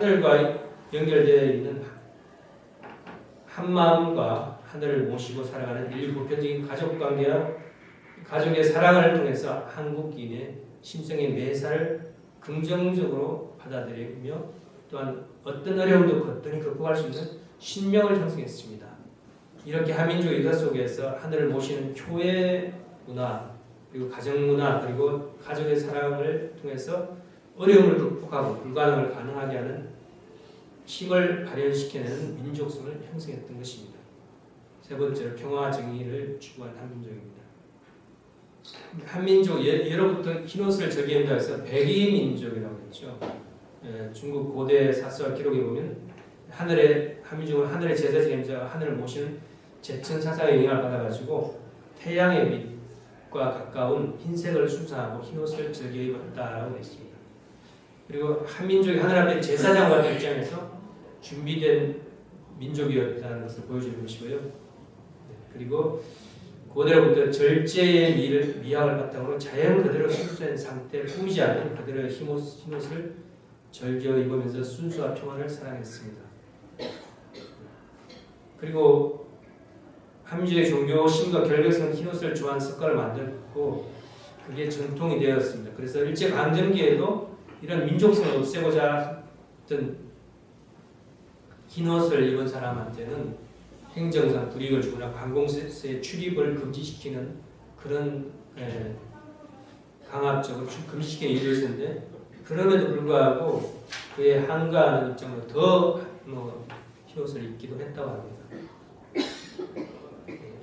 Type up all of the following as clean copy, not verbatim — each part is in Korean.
하늘과 연결되어 있는 한마음과 하늘을 모시고 살아가는 인류 보편적인 가족관계와 가족의 사랑을 통해서 한국인의 심성의 매사를 긍정적으로 받아들이며 또한 어떤 어려움도 거뜬히 극복할 수 있는 신명을 형성했습니다. 이렇게 한민족 의사 속에서 하늘을 모시는 교회 문화, 그리고 가정 문화, 그리고 가족의 사랑을 통해서 어려움을 극복하고 불가능을 가능하게 하는 힘을 발현시켜내는 민족성을 형성했던 것입니다. 세 번째로 평화와 정의를 추구한 한민족입니다. 한민족, 예로부터 흰옷을 저기한다 해서 백이민족이라고 했죠. 중국 고대 사설 기록에 보면 한민족은 하늘의 제사 지냄자가 하늘을 모시는 제천 사상의 영향을 받아가지고 태양의 빛과 가까운 흰색을 수사하고 흰옷을 즐겨 입었다라고 했습니다. 그리고 한민족이 하늘 앞에 제사장 같은 입장에서 준비된 민족이었다는 것을 보여주는 것이고요. 그리고 고대로부터 절제의 미학을 바탕으로 자연 그대로 순수한 상태, 꾸미지 않은 그대로의 흰옷을 즐겨 입으면서 순수와 평안을 사랑했습니다. 그리고 한민족의 종교 신과 결격성 흰옷을 좋아하는 습관을 만들고 그게 전통이 되었습니다. 그래서 일제강점기에도 이런 민족성을 없애고자 했던 흰옷을 입은 사람한테는 행정상 불이익을 주거나 관공서의 출입을 금지시키는 그런 강압적으로 금지시키는 일이 있었는데 그럼에도 불구하고 그의 한가하는 입장으로 더 흰옷을 입기도 했다고 합니다.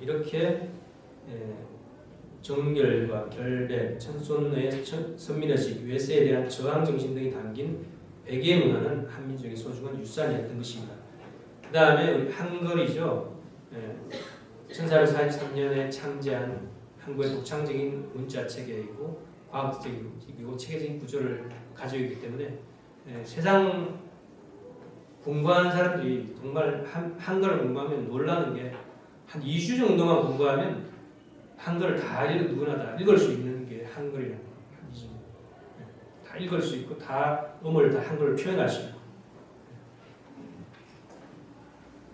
이렇게 정결과 결백, 천손의 선민의식, 외세에 대한 저항 정신 등이 담긴 백의 문화는 한민족의 소중한 유산이었던 것입니다. 그 다음에 한글이죠. 1443년에 창제한 한국의 독창적인 문자 체계이고 과학적이고 체계적인 구조를 가지고 있기 때문에 세상 공부하는 사람들이 정말 한글을 공부하면 놀라는 게 한 2주 정도만 공부하면 한글을 누구나 다 읽을 수 있는 게 한글이라는 거예요. 다 읽을 수 있고 다 음을 다 한글로 표현할 수 있고.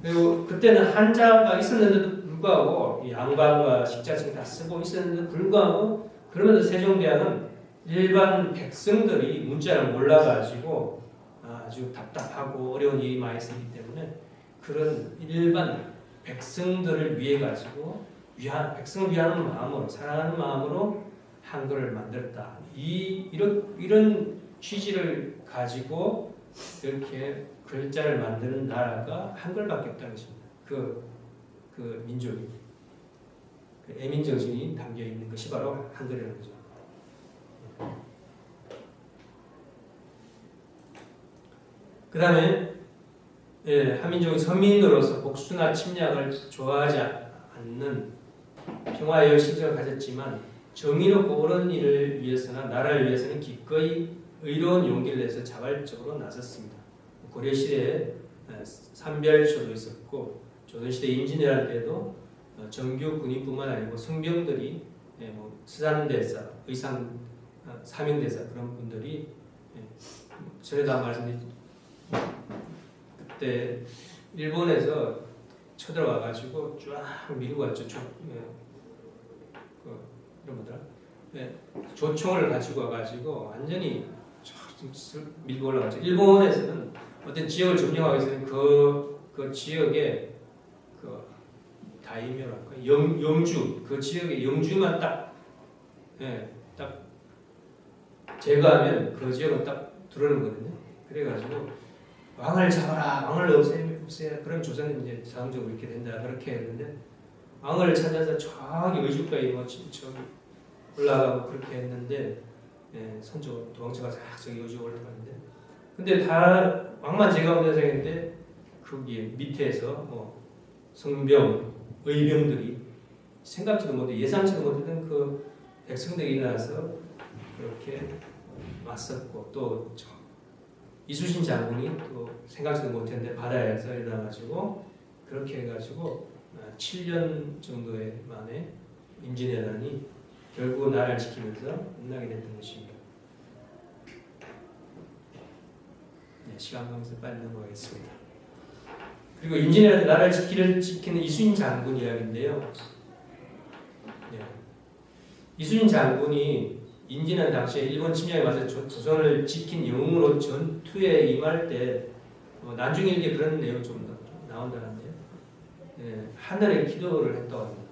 그리고 그때는 한자가 있었는데도 불구하고 양반과 식자층이 다 쓰고 있었는데도 불구하고 그러면서 세종대왕은 일반 백성들이 문자를 몰라가지고 아주 답답하고 어려운 일이 많이 있었기 때문에 그런 일반 백성들을 위해 가지고 백성을 위하는 마음으로 사랑하는 마음으로 한글을 만들었다. 이런 취지를 가지고 이렇게 글자를 만드는 나라가 한글밖에 없다는 것입니다. 그 민족이 그 애민 정신이 담겨 있는 것이 바로 한글이라는 거죠. 그 다음에 한민족이 서민으로서 복수나 침략을 좋아하지 않는 평화의 심정을 가졌지만 정의롭고 옳은 일을 위해서나 나라를 위해서는 기꺼이 의로운 용기를 내서 자발적으로 나섰습니다. 고려시대에 삼별초도 있었고 조선시대 임진왜란 때도 정규 군인뿐만 아니고 성병들이 수산대사, 의상 사명대사 그런 분들이 전에도 한 말씀드렸죠. 그때 일본에서 쳐들어와가지고 쫙 밀고 왔죠. 이런 뭐더라? 조총을 가지고 와가지고 완전히 밀고 올라갔죠. 일본에서는 어떤 지역을 점령하고 있으면 그 지역에 다이묘랄까 영주 그 지역의 영주만 딱 제거하면 그 지역은 딱 들어오는 거거든요. 그래가지고 왕을 잡아라, 왕을 없애야 그런 조선은 이제 자동적으로 이렇게 된다 그렇게 했는데 왕을 찾아서 저기 의주가에 저기 올라가고 그렇게 했는데 선조 도망쳐가 저기 의주 올라가는데 근데 다 왕만 제거하면 되는데 거기 밑에서 성병, 의병들이 생각지도 못해 예상치도 못했던 그 백성들이 일어나서 그렇게 맞섰고 또 이수신 장군이 또 생각지도 못했는데 바다에서 일어나가지고 그렇게 해가지고 7년 정도의 만에 임진왜란이 결국 나라를 지키면서 끝나게 됐던 것입니다. 시간 관계에서 빨리 넘어가겠습니다. 그리고 임진왜란 때 나라를 지키는 이순신 장군 이야기인데요. 이순신 장군이 임진왜란 당시에 일본 침략에 맞서 조선을 지킨 영웅으로 전투에 임할 때 난중일기에 그런 내용 좀 나온다는데요. 하늘에 기도를 했다고 합니다.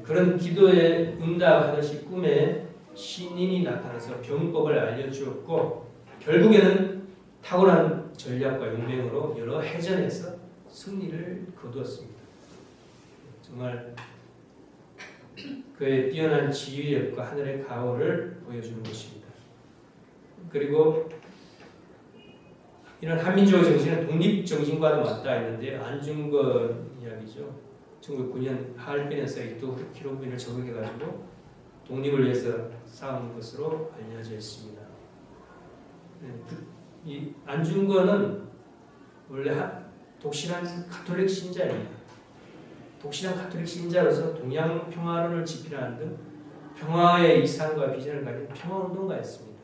그런 기도에 응답하듯이 꿈에 신인이 나타나서 병법을 알려주었고 결국에는 탁월한 전략과 용맹으로 여러 해전에서 승리를 거두었습니다. 정말 그의 뛰어난 지휘력과 하늘의 가호를 보여주는 것입니다. 그리고 이런 한민족의 정신은 독립정신과도 맞닿아 있는데 안중근 이야기죠. 1909년 하얼빈에서 또 기록부인을 적용해가지고 독립을 위해서 싸운 것으로 알려져 있습니다. 이 안중근은 원래 독실한 가톨릭 신자입니다. 독실한 가톨릭 신자로서 동양 평화론을 집필하는 등 평화의 이상과 비전을 가진 평화운동가였습니다.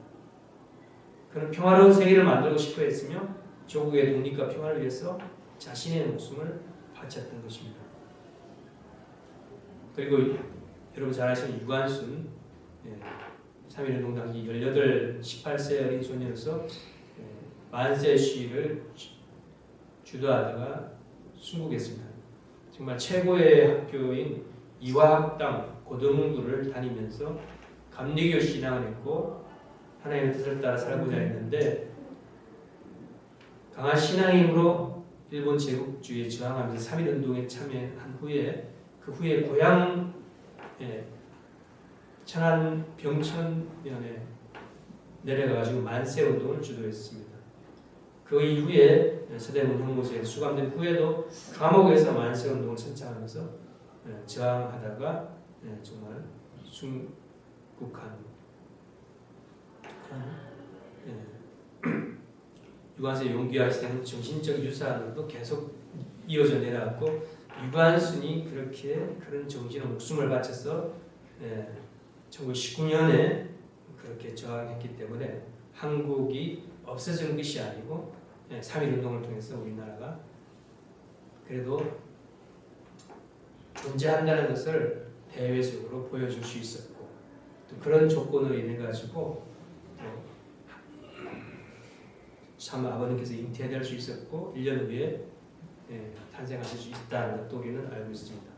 그는 평화로운 세계를 만들고 싶어 했으며 조국의 독립과 평화를 위해서 자신의 목숨을 바쳤던 것입니다. 그리고 여러분 잘 아시는 유관순 3.1운동 당시 18세 어린 소녀로서 만세 시위를 주도하다가 순국했습니다. 정말 최고의 학교인 이화학당 고등부를 다니면서 감리교 신앙을 했고 하나님의 뜻을 따라 살고자 했는데 강한 신앙의 힘으로 일본 제국주의에 저항하면서 3.1운동에 참여한 후에 그 후에 고향 천안 병천면에 내려가가지고 만세운동을 주도했습니다. 그 이후에 서대문 형무소에 수감된 후에도 감옥에서 만세운동을 선창하면서 저항하다가 정말 순국한 유관순의 용기와 희생은 정신적 유산으로도 계속 이어져 내려왔고 유관순이 그런 정신의 목숨을 바쳐서 1919년에 그렇게 저항했기 때문에 한국이 없어진 것이 아니고 3.1운동을 통해서 우리나라가 그래도 존재한다는 것을 대외적으로 보여줄 수 있었고 또 그런 조건으로 인해 가지고 참 아버님께서 잉태될 수 있었고 1년 후에 탄생하실 수 있다는 것도 우리는 알고 있습니다.